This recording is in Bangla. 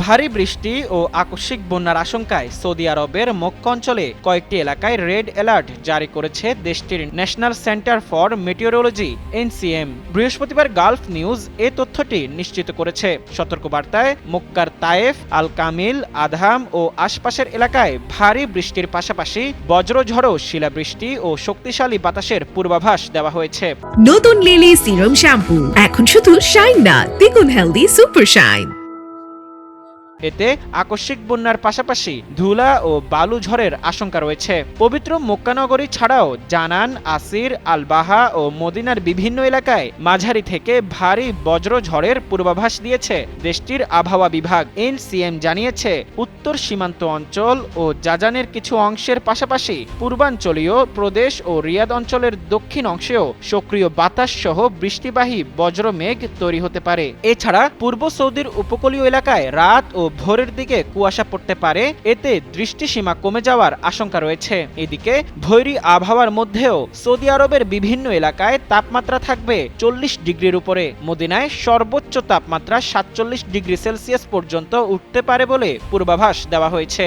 ভারী বৃষ্টি ও আকস্মিক বন্যার আশঙ্কায় সৌদি আরবের মক্কা অঞ্চলে কয়েকটি এলাকায় রেড অ্যালার্ট জারি করেছে দেশটির national centre for meteorology NCM. বৃহস্পতিবার গালফ নিউজ এ তথ্যটি নিশ্চিত করেছে। সতর্কবার্তায় মক্কার তায়েফ, আল কামিল, আদহাম ও আশপাশের এলাকায় ভারী বৃষ্টির পাশাপাশি বজ্রঝড়, শিলাবৃষ্টি ও শক্তিশালী বাতাসের পূর্বাভাস দেওয়া হয়েছে। নতুন লিলি সিরাম শ্যাম্পু এখন শুধু শাইন না, দ্বিগুণ হেলদি সুপার শাইন। এতে আকস্মিক বন্যার পাশাপাশি ধুলা ও বালু ঝড়ের আশঙ্কা রয়েছে। পবিত্র মক্কা নগরী ছাড়াও জানান, আসির, আল বাহা ও মদিনার বিভিন্ন এলাকায় মাঝারি থেকে ভারী বজ্র ঝড়ের পূর্বাভাস দিয়েছে দেশটির আবহাওয়া বিভাগ। এনসিএম জানিয়েছে, উত্তর সীমান্ত অঞ্চল ও জাজানের কিছু অংশের পাশাপাশি পূর্বাঞ্চলীয় প্রদেশ ও রিয়াদ অঞ্চলের দক্ষিণ অংশেও সক্রিয় বাতাস সহ বৃষ্টিবাহী বজ্র মেঘ তৈরি হতে পারে। এছাড়া পূর্ব সৌদির উপকূলীয় এলাকায় রাত ও ভোরের দিকে কুয়াশা পড়তে পারে, এতে দৃষ্টিসীমা কমে যাওয়ার আশঙ্কা রয়েছে। এদিকে ভৈরী আবহাওয়ার মধ্যেও সৌদি আরবের বিভিন্ন এলাকায় তাপমাত্রা থাকবে 40 ডিগ্রির উপরে। মদিনায় সর্বোচ্চ তাপমাত্রা 47 ডিগ্রি সেলসিয়াস পর্যন্ত উঠতে পারে বলে পূর্বাভাস দেওয়া হয়েছে।